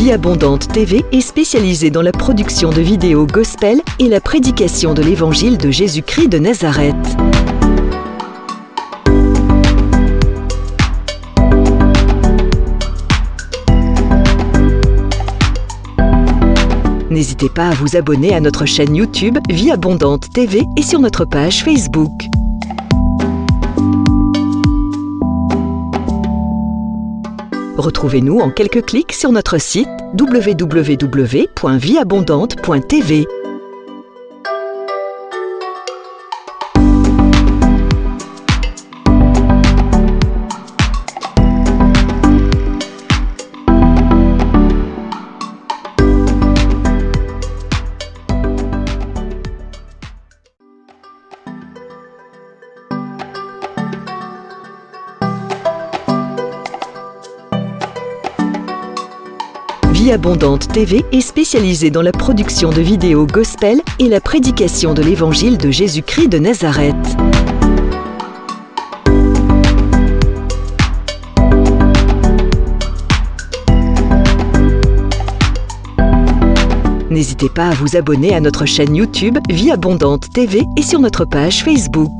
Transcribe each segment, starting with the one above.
Vie Abondante TV est spécialisée dans la production de vidéos gospel et la prédication de l'évangile de Jésus-Christ de Nazareth. N'hésitez pas à vous abonner à notre chaîne YouTube Vie Abondante TV et sur notre page Facebook. Retrouvez-nous en quelques clics sur notre site www.vieabondante.tv. Vie Abondante TV est spécialisée dans la production de vidéos gospel et la prédication de l'évangile de Jésus-Christ de Nazareth. N'hésitez pas à vous abonner à notre chaîne YouTube Vie Abondante TV et sur notre page Facebook.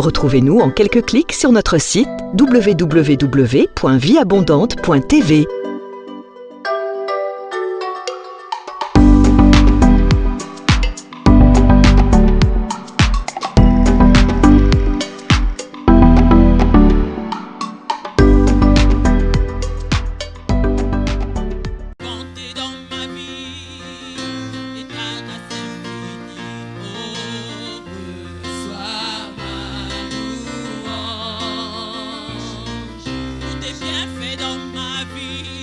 Retrouvez-nous en quelques clics sur notre site www.vieabondante.tv. Fait dans ma vie.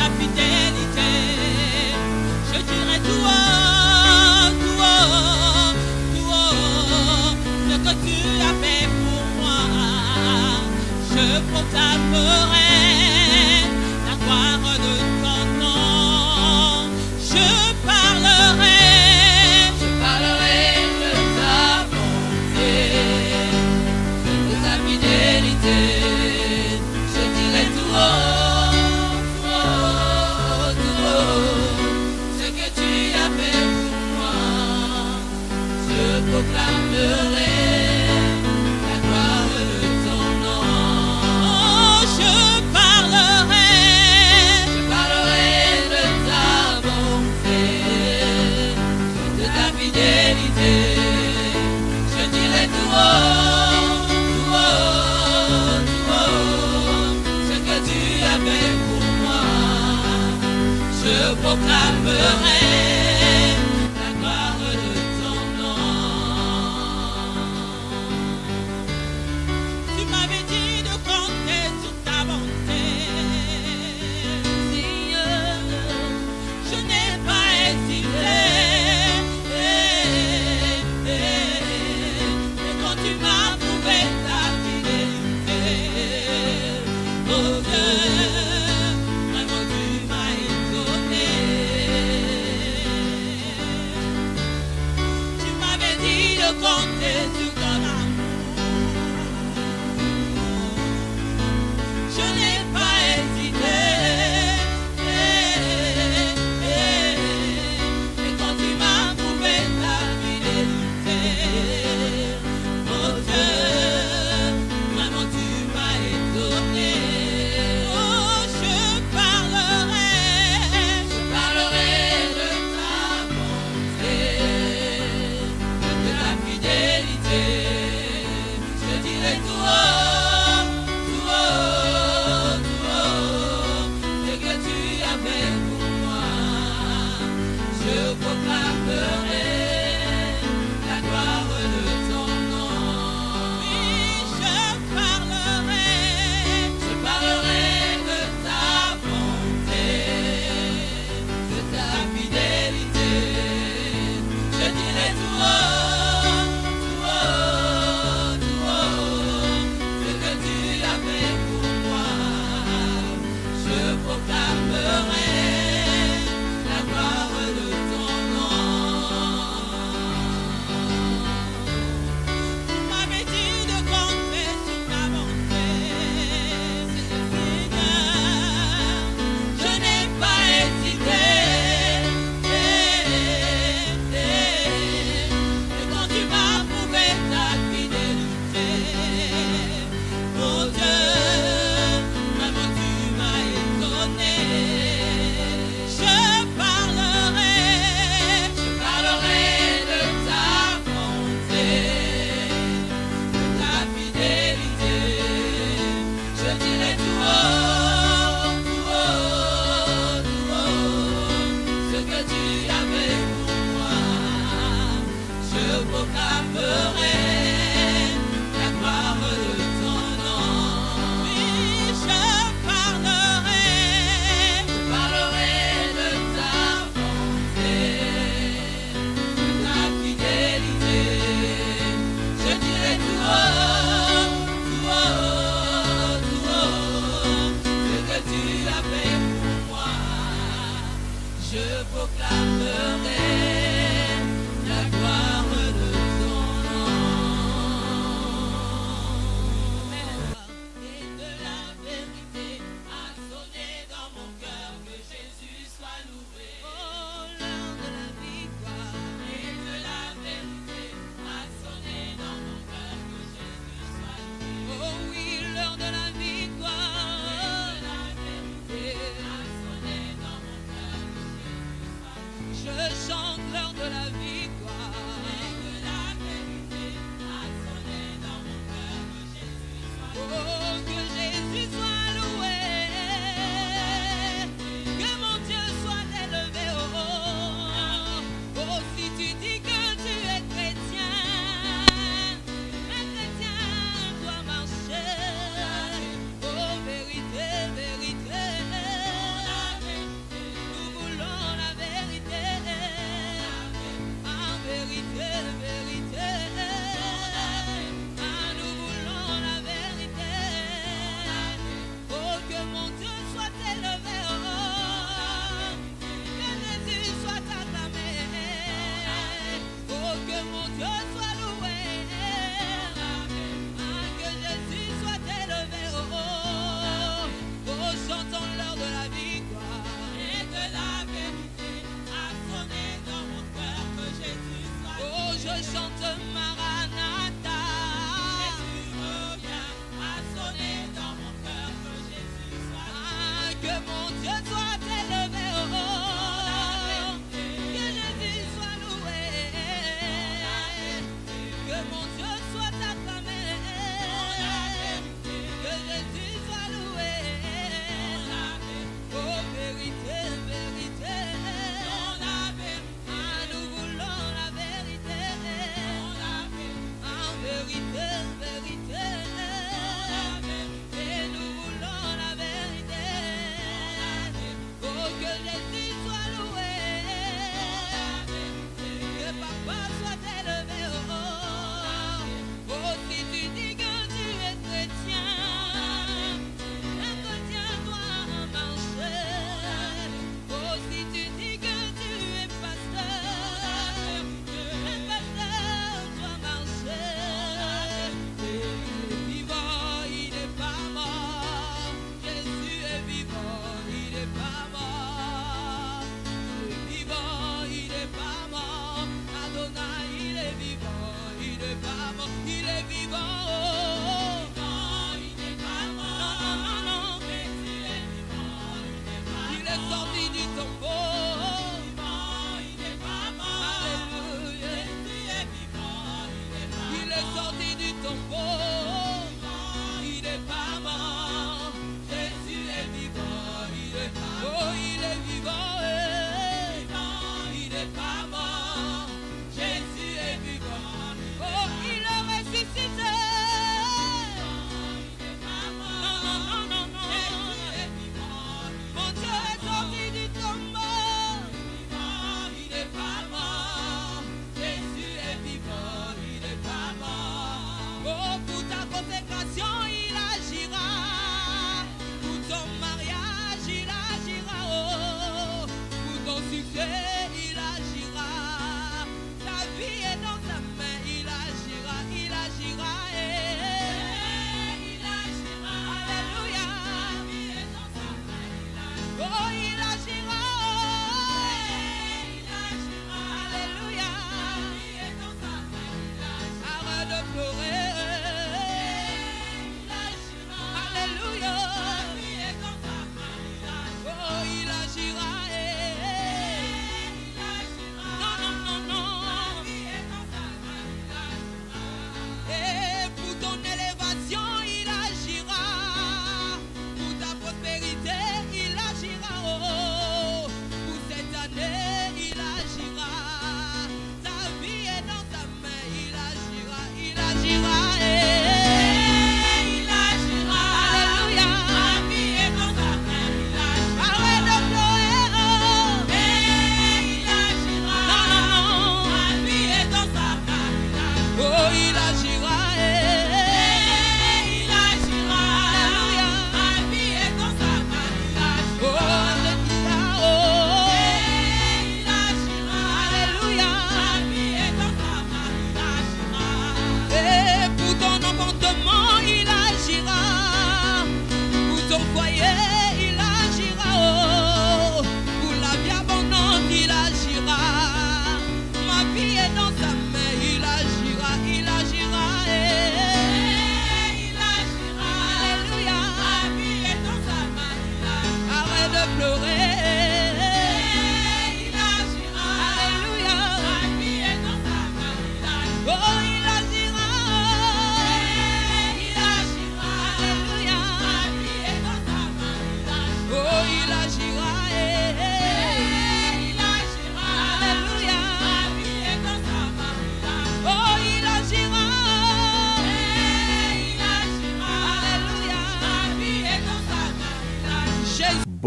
ta fidélité. Je dirai tout haut, tout haut, tout haut, ce que tu as fait pour moi. Je proclamerai la gloire de ton nom. Je parlerai de ta bonté, de ta fidélité. Je dirai tout haut, tout haut, tout haut, ce que tu as fait pour moi. Je proclamerai la gloire de ton nom. Oh, je parlerai de ta bonté, de ta fidélité. Je dirai tout haut, tout haut, tout haut, ce que tu as fait pour moi. Je proclamerai la gloire de ton nom. Tu m'avais dit de compter sur ta bonté. Je n'ai pas hésité. Et quand tu m'as prouvé ta fidélité, oh Dieu, vraiment tu m'as étonné. Tu m'avais dit de compter sur ton amour. Je n'ai pas hésité. Et quand tu m'as prouvé ta fidélité, oh Dieu, vraiment tu m'as étonné. Oh, je parlerai de ta bonté, de ta fidélité. Je dirai tout haut, tout haut, tout haut, ce que tu as fait pour moi. Je proclamerai la gloire de ton nom. Oui, je parlerai de ta bonté, de ta fidélité. Je dirai tout haut, tout haut, tout haut, ce que tu as fait pour moi. Je proclamerai la gloire de ton nom. Tu m'avais dit de compter sur ta bonté, Seigneur. Je n'ai pas hésité. Et quand tu m'as prouvé ta fidélité, oh Dieu, vraiment tu m'as étonné. Je parlerai de ta bonté, de ta fidélité. Je dirai tout haut, tout haut, tout haut, ce que tu as fait pour moi. Je proclamerai la gloire de ton nom. Oui, je parlerai de ta bonté, de ta fidélité. Je dirai tout haut, tout haut, tout haut, ce que tu as fait pour moi. Je proclamerai la gloire de ton nom. Et de la vérité a sonné dans mon cœur, que Jésus soit loué. Oh, l'heure de la victoire. Et de la vérité a sonné dans mon cœur, que Jésus soit loué. Oh oui, l'heure de la victoire. Et de la vérité a sonné dans mon cœur, que Jésus soit loué. Je chante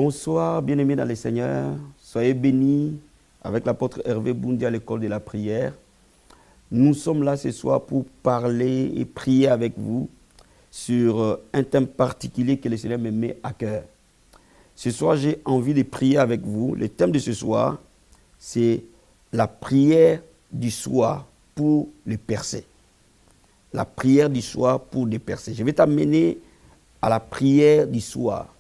Bonsoir, bien-aimés dans le Seigneur. Soyez bénis avec l'apôtre Hervé Boundi à l'école de la prière. Nous sommes là ce soir pour parler et prier avec vous sur un thème particulier que le Seigneur me met à cœur. Ce soir, j'ai envie de prier avec vous. Le thème de ce soir, c'est la prière du soir pour les percées. La prière du soir pour les percées. Je vais t'amener à la prière du soir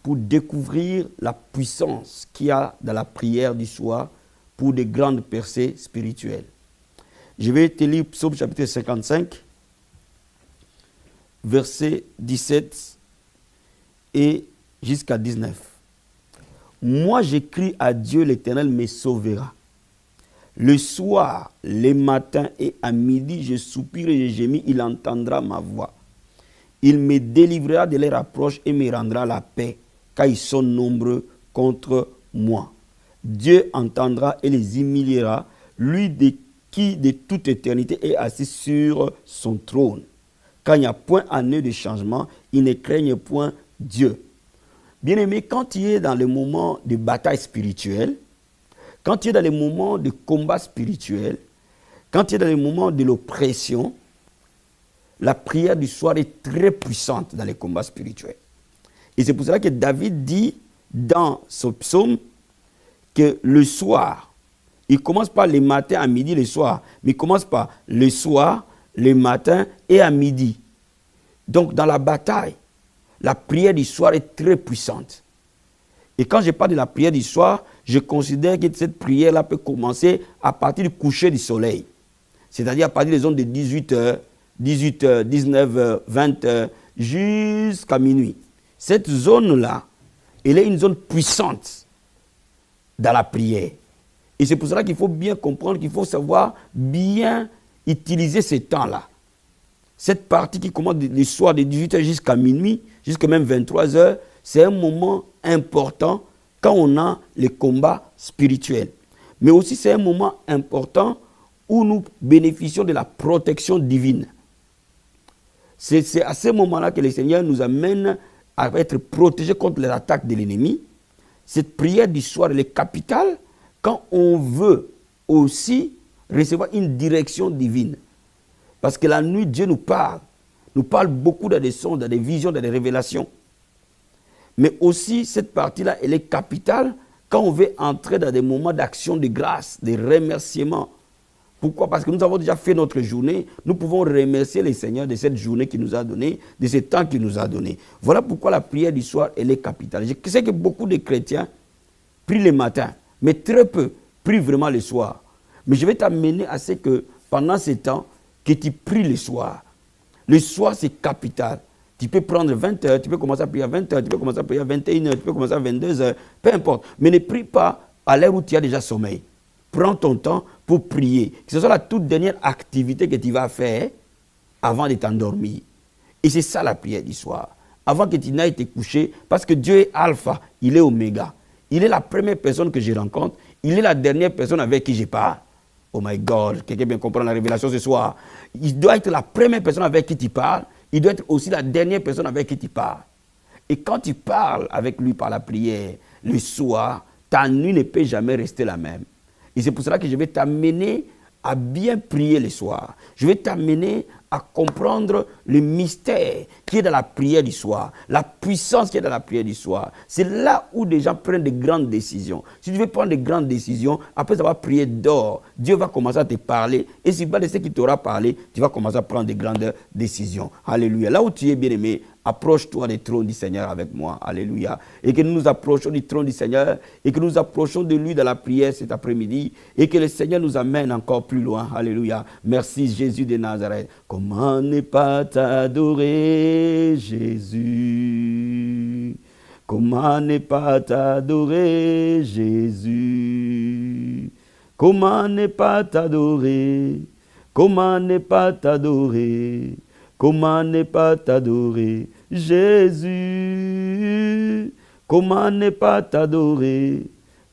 pour découvrir la puissance qu'il y a dans la prière du soir pour des grandes percées spirituelles. Je vais te lire Psaume chapitre 55, versets 17 et jusqu'à 19. Moi, j'écris à Dieu, l'Éternel me sauvera. Le soir, le matin et à midi, je soupire et je gémis, il entendra ma voix. Il me délivrera de leurs approches et me rendra la paix, car ils sont nombreux contre moi. Dieu entendra et les humiliera, lui qui de toute éternité est assis sur son trône. Quand il n'y a point en eux de changement, ils ne craignent point Dieu. Bien-aimé, quand tu es dans les moments de bataille spirituelle, quand tu es dans les moments de combat spirituel, quand tu es dans les moments de l'oppression, la prière du soir est très puissante dans les combats spirituels. Et c'est pour cela que David dit dans ce psaume que le soir, il ne commence pas le matin à midi, le soir, mais il commence par le soir, le matin et à midi. Donc dans la bataille, la prière du soir est très puissante. Et quand je parle de la prière du soir, je considère que cette prière-là peut commencer à partir du coucher du soleil. C'est-à-dire à partir des zones de 18h, 18h, 19h, 20h, jusqu'à minuit. Cette zone-là, elle est une zone puissante dans la prière. Et c'est pour cela qu'il faut bien comprendre, qu'il faut savoir bien utiliser ces temps-là. Cette partie qui commence le soir de 18h jusqu'à minuit, jusqu'à même 23h, c'est un moment important quand on a les combats spirituels. Mais aussi c'est un moment important où nous bénéficions de la protection divine. C'est à ce moment-là que le Seigneur nous amène à être protégés contre les attaques de l'ennemi. Cette prière du soir, elle est capitale quand on veut aussi recevoir une direction divine. Parce que la nuit, Dieu nous parle beaucoup dans des sons, dans des visions, dans des révélations. Mais aussi, cette partie-là, elle est capitale quand on veut entrer dans des moments d'action de grâce, de remerciement. Pourquoi? Parce que nous avons déjà fait notre journée. Nous pouvons remercier le Seigneur de cette journée qu'il nous a donnée, de ce temps qu'il nous a donné. Voilà pourquoi la prière du soir, elle est capitale. Je sais que beaucoup de chrétiens prient le matin, mais très peu prient vraiment le soir. Mais je vais t'amener à ce que pendant ce temps, que tu pries le soir. Le soir, c'est capital. Tu peux prendre 20 heures, tu peux commencer à prier à 20 heures, tu peux commencer à prier à 21 heures, tu peux commencer à 22 heures, peu importe. Mais ne prie pas à l'heure où tu as déjà sommeil. Prends ton temps pour prier. Que ce soit la toute dernière activité que tu vas faire avant de t'endormir. Et c'est ça la prière du soir. Avant que tu n'ailles te coucher, parce que Dieu est alpha, il est oméga. Il est la première personne que je rencontre, il est la dernière personne avec qui je parle. Oh my God, quelqu'un bien comprend la révélation ce soir. Il doit être la première personne avec qui tu parles, il doit être aussi la dernière personne avec qui tu parles. Et quand tu parles avec lui par la prière, le soir, ta nuit ne peut jamais rester la même. Et c'est pour cela que je vais t'amener à bien prier le soir. Je vais t'amener à comprendre le mystère qui est dans la prière du soir, la puissance qui est dans la prière du soir. C'est là où des gens prennent de grandes décisions. Si tu veux prendre de grandes décisions, après avoir prié dehors, Dieu va commencer à te parler. Et si pas de ce qui t'aura parlé, tu vas commencer à prendre de grandes décisions. Alléluia. Là où tu es, bien-aimé, approche-toi du trône du Seigneur avec moi. Alléluia. Et que nous nous approchons du trône du Seigneur et que nous nous approchons de lui dans la prière cet après-midi et que le Seigneur nous amène encore plus loin. Alléluia. Merci Jésus de Nazareth. Comment ne pas t'adorer, Jésus? Comment ne pas t'adorer, Jésus? Comment ne pas t'adorer? Comment ne pas t'adorer? Comment ne pas t'adorer, Jésus? Comment ne pas t'adorer?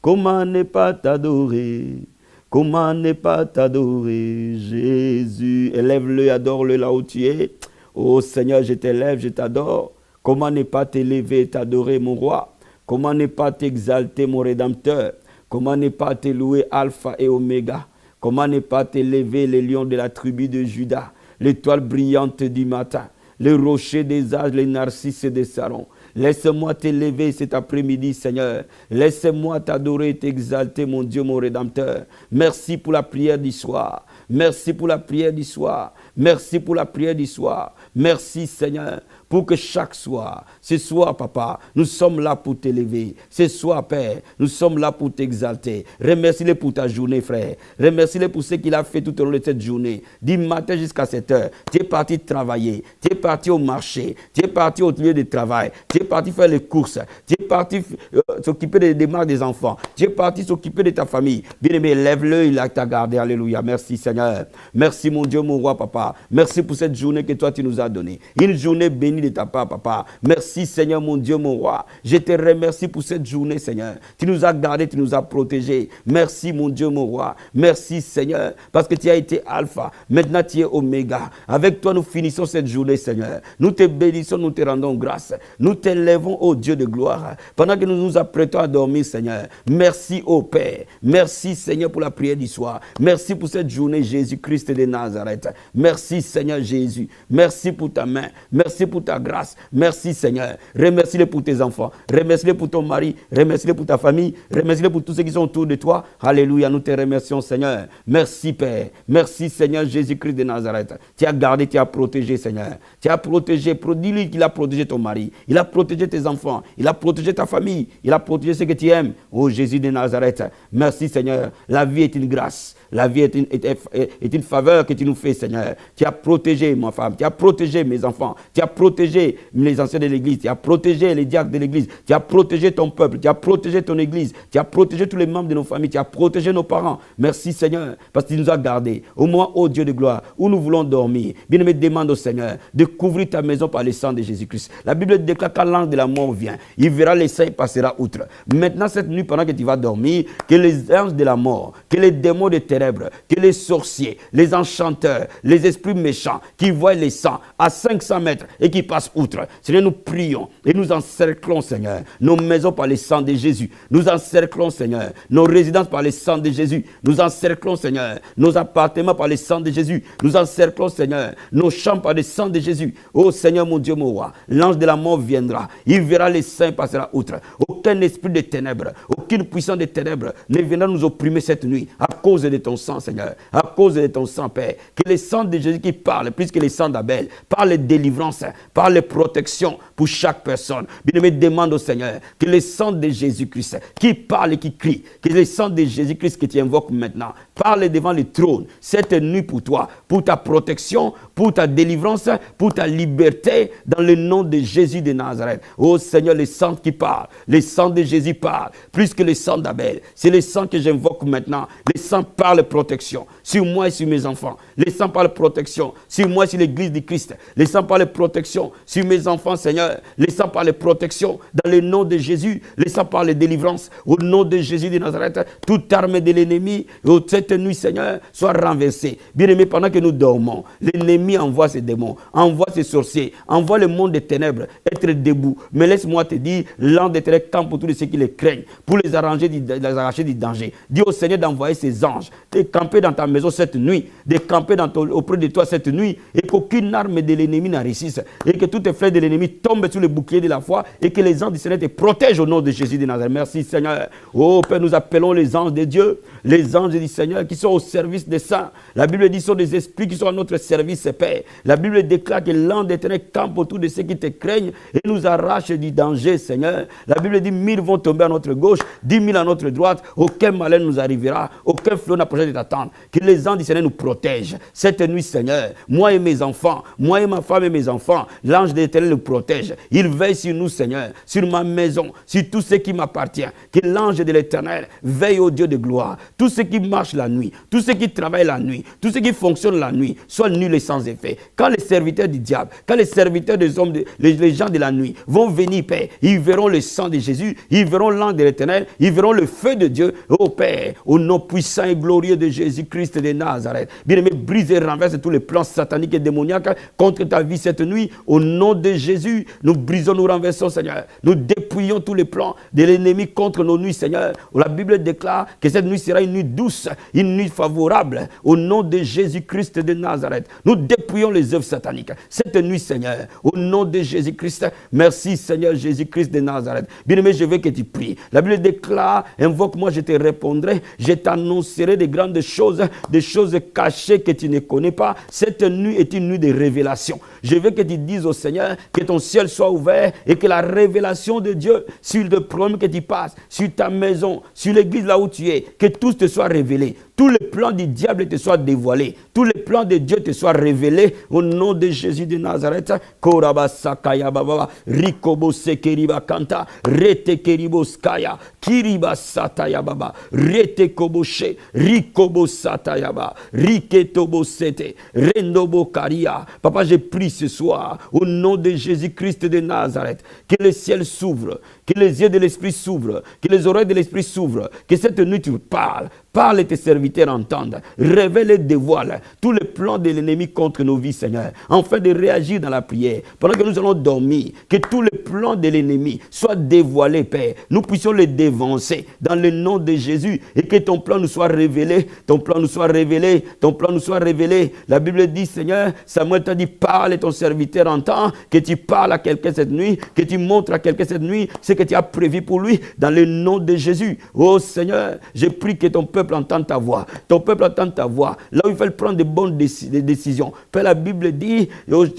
Comment ne pas t'adorer? Comment ne pas t'adorer, Jésus? Élève-le et adore-le là où tu es. Oh Seigneur, je t'élève, je t'adore. Comment ne pas t'élever et t'adorer, mon roi? Comment ne pas t'exalter, mon Rédempteur? Comment ne pas te louer, Alpha et Oméga? Comment ne pas t'élever, les lions de la tribu de Juda, l'étoile brillante du matin, le rocher des âges, les narcisses des Saron? Laisse-moi t'élever cet après-midi, Seigneur. Laisse-moi t'adorer et t'exalter, mon Dieu, mon Rédempteur. Merci pour la prière du soir. Merci pour la prière du soir. Merci pour la prière du soir. Merci, Seigneur, pour que chaque soir, ce soir, Papa, nous sommes là pour t'élever. Ce soir, Père, nous sommes là pour t'exalter. Remercie-le pour ta journée, frère. Remercie-le pour ce qu'il a fait tout au long de cette journée. Du matin jusqu'à 7 heures, tu es parti travailler. Tu es parti au marché. Tu es parti au lieu de travail. Tu es parti faire les courses. Tu es parti s'occuper des démarches des enfants. Tu es parti s'occuper de ta famille. Bien-aimé, lève-le, il a t'a gardé. Alléluia. Merci, Seigneur. Merci, mon Dieu, mon roi, Papa. Merci pour cette journée que toi, tu nous as donnée. Une journée bénie de ta part, Papa. Merci, Seigneur, mon Dieu, mon roi. Je te remercie pour cette journée, Seigneur. Tu nous as gardés, tu nous as protégés. Merci, mon Dieu, mon roi. Merci, Seigneur, parce que tu as été Alpha. Maintenant, tu es Oméga. Avec toi, nous finissons cette journée, Seigneur. Nous te bénissons, nous te rendons grâce. Nous t'élèvons, ô Dieu de gloire. Pendant que nous nous apprêtons à dormir, Seigneur. Merci, ô Père. Merci, Seigneur, pour la prière du soir. Merci pour cette journée, Jésus-Christ de Nazareth. Merci, Seigneur Jésus. Merci pour ta main. Merci pour ta grâce. Merci, Seigneur. Remercie-le pour tes enfants. Remercie-le pour ton mari. Remercie-le pour ta famille. Remercie-le pour tous ceux qui sont autour de toi. Alléluia. Nous te remercions, Seigneur. Merci, Père. Merci, Seigneur Jésus-Christ de Nazareth. Tu as gardé, tu as protégé, Seigneur. Tu as protégé. Dis-lui qu'il a protégé ton mari. Il a protégé tes enfants. Il a protégé ta famille. Il a protégé ceux que tu aimes. Oh Jésus de Nazareth. Merci, Seigneur. La vie est une grâce. La vie est une faveur que tu nous fais, Seigneur. Tu as protégé ma femme. Tu as protégé mes enfants. Tu as protégé les anciens de l'église. Tu as protégé les diacres de l'église. Tu as protégé ton peuple. Tu as protégé ton église. Tu as protégé tous les membres de nos familles. Tu as protégé nos parents. Merci, Seigneur, parce que tu nous as gardés. Au moment, ô Dieu de gloire, où nous voulons dormir. Bien-aimé, demande au Seigneur de couvrir ta maison par le sang de Jésus-Christ. La Bible déclare quand l'ange de la mort vient, il verra les saints, il passera outre. Maintenant, cette nuit, pendant que tu vas dormir, que les anges de la mort, que les démons des ténèbres, que les sorciers, les enchanteurs, les esprits méchants qui voient les sangs à 500 mètres et qui passent outre. Seigneur, nous prions et nous encerclons, Seigneur, nos maisons par le sang de Jésus. Nous encerclons, Seigneur, nos résidences par le sang de Jésus. Nous encerclons, Seigneur, nos appartements par le sang de Jésus. Nous encerclons, Seigneur, nos chambres par le sang de Jésus. Oh Seigneur, mon Dieu, mon roi, l'ange de la mort viendra. Il verra les saints, passera outre. Aucun esprit de ténèbres, aucune puissance de ténèbres ne viendra nous opprimer cette nuit à cause de ton sang, Seigneur, à cause de ton sang, Père. Que le sang de Jésus qui parle, plus que le sang d'Abel, parle de délivrance, parle de protection pour chaque personne. Bien-aimé, demande au Seigneur que le sang de Jésus-Christ qui parle et qui crie, que le sang de Jésus-Christ que tu invoques maintenant, parle devant le trône cette nuit pour toi, pour ta protection, pour ta délivrance, pour ta liberté, dans le nom de Jésus de Nazareth. Oh Seigneur, le sang qui parle, le sang de Jésus parle, plus que le sang d'Abel. C'est le sang que j'invoque maintenant. Le sang parle protection sur moi et sur mes enfants. Le sang parle protection sur moi et sur l'église du Christ. Le sang parle protection sur mes enfants, Seigneur. Le sang parle protection dans le nom de Jésus. Le sang parle délivrance au nom de Jésus de Nazareth. Toute arme de l'ennemi, cette nuit, Seigneur, soit renversée. Bien-aimé, pendant que nous dormons, l'ennemi envoie ses démons, envoie ses sorciers, envoie le monde des ténèbres être debout. Mais laisse-moi te dire, l'ange des ténèbres campe pour tous ceux qui les craignent, pour les arracher du danger. Dis au Seigneur d'envoyer ses anges, de camper dans ta maison cette nuit, de camper auprès de toi cette nuit, et qu'aucune arme de l'ennemi n'en réussisse, et que toutes les flèches de l'ennemi tombent sur le bouclier de la foi, et que les anges du Seigneur te protègent au nom de Jésus de Nazareth. Merci Seigneur. Oh Père, nous appelons les anges de Dieu, les anges du Seigneur qui sont au service des saints. La Bible dit ce sont des esprits qui sont à notre service, Père. La Bible déclare que l'ange d'Éternel campe autour de ceux qui te craignent et nous arrache du danger, Seigneur. La Bible dit 1000 vont tomber à notre gauche, 10 000 à notre droite, aucun malheur nous arrivera, aucun flot n'approchera de ta tente. Que les anges du Seigneur nous protègent cette nuit, Seigneur. Moi et mes enfants, moi et ma femme et mes enfants, l'ange de l'Éternel nous protège. Il veille sur nous, Seigneur, sur ma maison, sur tout ce qui m'appartient. Que l'ange de l'Éternel veille au Dieu de gloire. Tout ce qui marche la nuit, tous ceux qui travaillent la nuit, tous ceux qui fonctionnent la nuit, soient nuls et sans effet. Quand les serviteurs du diable, quand les serviteurs des hommes, les gens de la nuit vont venir, Père, ils verront le sang de Jésus, ils verront l'ange de l'Éternel, ils verront le feu de Dieu. Oh Père, au nom puissant et glorieux de Jésus-Christ de Nazareth. Bien-aimé, brise et renverse tous les plans sataniques et démoniaques contre ta vie cette nuit. Au nom de Jésus, nous brisons, nous renversons, Seigneur. Nous dépouillons tous les plans de l'ennemi contre nos nuits, Seigneur. La Bible déclare que cette nuit sera une nuit douce, une nuit favorable. Au nom de Jésus-Christ de Nazareth, nous dépouillons les œuvres sataniques. Cette nuit, Seigneur, au nom de Jésus-Christ, merci Seigneur Jésus-Christ de Nazareth. Bien-aimé, je veux que tu pries. La Bible déclare, invoque-moi, je te répondrai, je t'annoncerai des grandes choses, des choses cachées que tu ne connais pas. Cette nuit est une nuit de révélation. Je veux que tu dises au Seigneur que ton ciel soit ouvert et que la révélation de Dieu sur le problème que tu passes, sur ta maison, sur l'église là où tu es, que tout te soit révélé. Tous les plans du diable te soient dévoilés. Tous les plans de Dieu te soient révélés au nom de Jésus de Nazareth. Koraba sakaya baba, rikobo sekeriba kanta, rete keribo skaya, kiriba sataya baba, rete koboshe, rikobo sataya baba, riketobo sete, rendobo karia. Papa, je prie ce soir au nom de Jésus-Christ de Nazareth, que le ciel s'ouvre, que les yeux de l'esprit s'ouvrent, que les oreilles de l'esprit s'ouvrent, que cette nuit tu parles. Parle et tes serviteurs entendent. Révèle et dévoile tous les plans de l'ennemi contre nos vies, Seigneur. Afin de réagir dans la prière. Pendant que nous allons dormir, que tous les plans de l'ennemi soient dévoilés, Père. Nous puissions les dévancer dans le nom de Jésus. Et que ton plan nous soit révélé. Ton plan nous soit révélé. Ton plan nous soit révélé. La Bible dit, Seigneur, Samuel t'a dit, parle et ton serviteur entend. Que tu parles à quelqu'un cette nuit. Que tu montres à quelqu'un cette nuit ce que tu as prévu pour lui. Dans le nom de Jésus. Oh Seigneur, je prie que ton peuple entende ta voix. Ton peuple entend ta voix. Là où il faut prendre de bonnes décisions. Père, la Bible dit,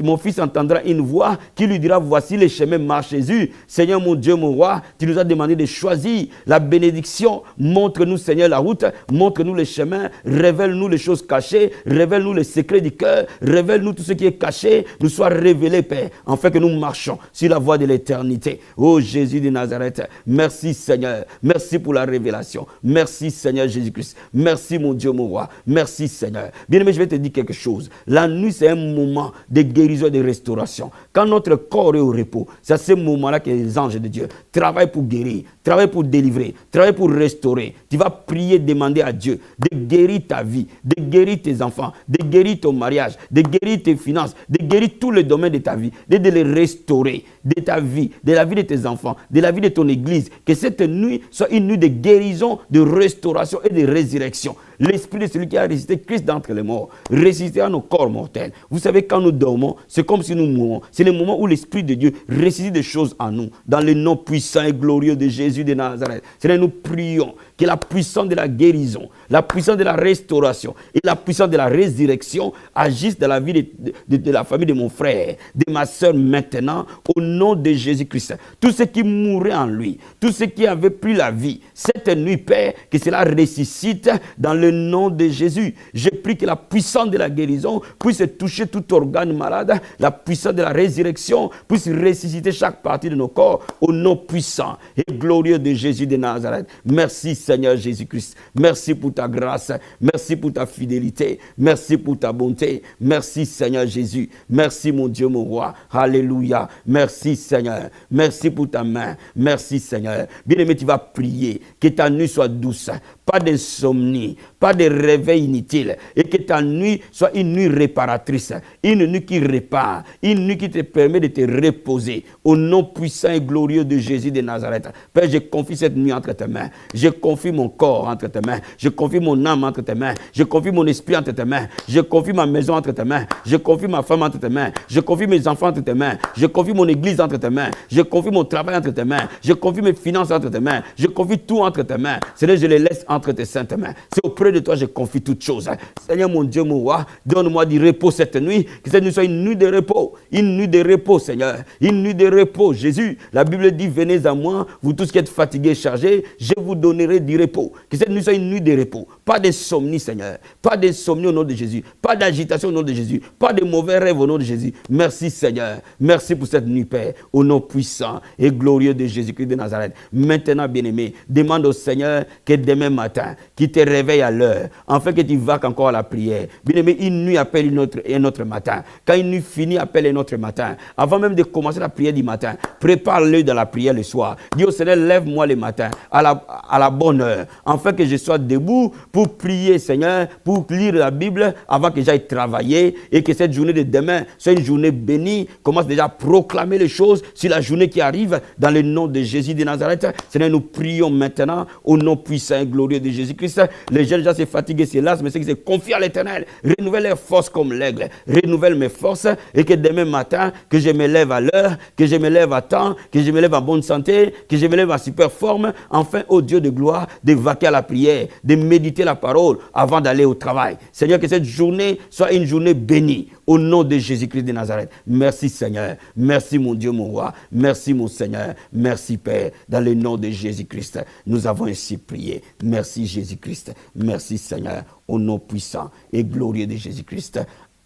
mon fils entendra une voix qui lui dira, voici les chemins, marche Jésus. Seigneur, mon Dieu, mon roi, tu nous as demandé de choisir la bénédiction. Montre-nous, Seigneur, la route. Montre-nous les chemins. Révèle-nous les choses cachées. Révèle-nous les secrets du cœur. Révèle-nous tout ce qui est caché. Nous soit révélé, Père, afin que nous marchions sur la voie de l'éternité. Oh Jésus de Nazareth, merci Seigneur. Merci pour la révélation. Merci Seigneur Jésus-Christ. Merci mon Dieu, mon roi. Merci Seigneur. Bien-aimé, je vais te dire quelque chose. La nuit, c'est un moment de guérison et de restauration. Quand notre corps est au repos, c'est à ce moment-là que les anges de Dieu travaillent pour guérir, travaillent pour délivrer, travaillent pour restaurer. Tu vas prier, demander à Dieu de guérir ta vie, de guérir tes enfants, de guérir ton mariage, de guérir tes finances, de guérir tous les domaines de ta vie, de les restaurer, de ta vie, de la vie de tes enfants, de la vie de ton église. Que cette nuit soit une nuit de guérison, de restauration et de résurrection. L'esprit de celui qui a ressuscité Christ d'entre les morts ressuscitera nos corps mortels. Vous savez, quand nous dormons, c'est comme si nous mourons. C'est le moment où l'Esprit de Dieu ressuscite des choses en nous. Dans le nom puissant et glorieux de Jésus de Nazareth. Seigneur, nous prions que la puissance de la guérison, la puissance de la restauration et la puissance de la résurrection agissent dans la vie de la famille de mon frère, de ma soeur maintenant, au nom de Jésus-Christ. Tous ceux qui mouraient en lui, tous ceux qui avaient pris la vie, cette nuit, Père, que cela ressuscite dans le nom de Jésus. Je prie que la puissance de la guérison puisse toucher tout organe malade, la puissance de la résurrection puisse ressusciter chaque partie de nos corps, au nom puissant et glorieux de Jésus de Nazareth. Merci Seigneur Jésus-Christ. Merci pour ta grâce. Merci pour ta fidélité. Merci pour ta bonté. Merci Seigneur Jésus. Merci mon Dieu, mon roi. Alléluia. Merci Seigneur. Merci pour ta main. Merci Seigneur. Bien-aimé, tu vas prier. Que ta nuit soit douce. Pas d'insomnie, pas de réveil inutile. Et que ta nuit soit une nuit réparatrice. Une nuit qui répare. Une nuit qui te permet de te reposer. Au nom puissant et glorieux de Jésus de Nazareth. Père, je confie cette nuit entre tes mains. Je confie mon corps entre tes mains. Je confie mon âme entre tes mains. Je confie mon esprit entre tes mains. Je confie ma maison entre tes mains. Je confie ma femme entre tes mains. Je confie mes enfants entre tes mains. Je confie mon église entre tes mains. Je confie mon travail entre tes mains. Je confie mes finances entre tes mains. Je confie tout entre tes mains. Seigneur, je les laisse entre tes saintes mains. C'est auprès de toi que je confie toutes choses. Seigneur, mon Dieu, mon roi, donne-moi du repos cette nuit. Que cette nuit soit une nuit de repos. une nuit de repos, Seigneur. Une nuit de repos, Jésus. La Bible dit, venez à moi, vous tous qui êtes fatigués, chargés, je vous donnerai du repos. Que cette nuit soit une nuit de repos. Pas d'insomnie, Seigneur. Pas d'insomnie au nom de Jésus. Pas d'agitation au nom de Jésus. Pas de mauvais rêves au nom de Jésus. Merci, Seigneur. Merci pour cette nuit, Père. Au nom puissant et glorieux de Jésus-Christ de Nazareth. Maintenant, bien-aimé, demande au Seigneur que demain matin, qu'il te réveille à l'heure, afin que tu vaques encore à la prière. Bien-aimé, une nuit appelle un autre matin. Quand une nuit finit, appelle un autre matin. Avant même de commencer la prière du matin, prépare-le dans la prière le soir. Dis au Seigneur, lève-moi le matin à la bonne heure, afin que je sois debout pour prier, Seigneur, pour lire la Bible avant que j'aille travailler et que cette journée de demain soit une journée bénie. Commence déjà à proclamer les choses sur la journée qui arrive dans le nom de Jésus de Nazareth. Seigneur, nous prions maintenant au nom puissant et glorieux de Jésus-Christ. Les jeunes gens se fatiguent, se lassent, mais ceux qui se confient à l'Éternel, renouvelle leurs forces comme l'aigle. Renouvelle mes forces et que demain matin, que je me lève à l'heure, que je me lève à temps, que je me lève en bonne santé, que je me lève en super forme. Enfin, ô Dieu de gloire, de vaquer à la prière, de méditer la parole avant d'aller au travail. Seigneur, que cette journée soit une journée bénie au nom de Jésus-Christ de Nazareth. Merci Seigneur. Merci mon Dieu, mon roi. Merci mon Seigneur. Merci Père. Dans le nom de Jésus-Christ, nous avons ainsi prié. Merci Jésus-Christ. Merci Seigneur. Au nom puissant et glorieux de Jésus-Christ.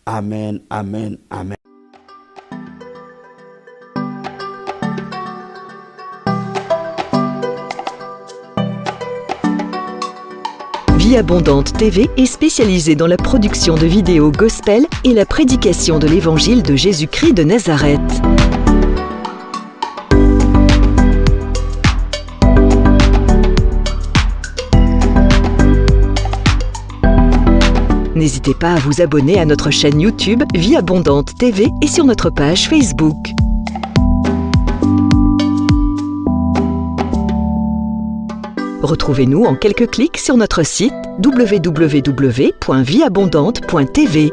Amen, amen, amen. Vie Abondante TV est spécialisée dans la production de vidéos gospel et la prédication de l'évangile de Jésus-Christ de Nazareth. N'hésitez pas à vous abonner à notre chaîne YouTube Vie Abondante TV et sur notre page Facebook. Retrouvez-nous en quelques clics sur notre site www.vieabondante.tv.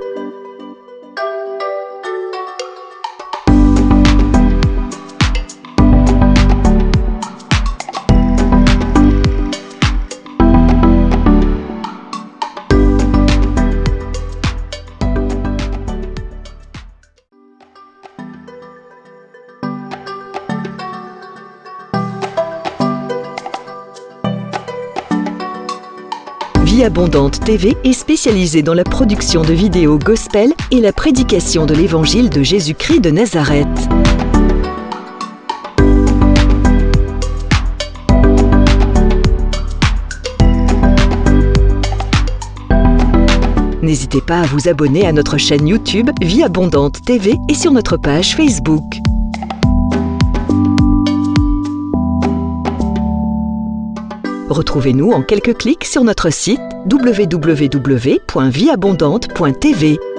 Vie Abondante TV est spécialisée dans la production de vidéos gospel et la prédication de l'évangile de Jésus-Christ de Nazareth. N'hésitez pas à vous abonner à notre chaîne YouTube Vie Abondante TV et sur notre page Facebook. Retrouvez-nous en quelques clics sur notre site www.vieabondante.tv.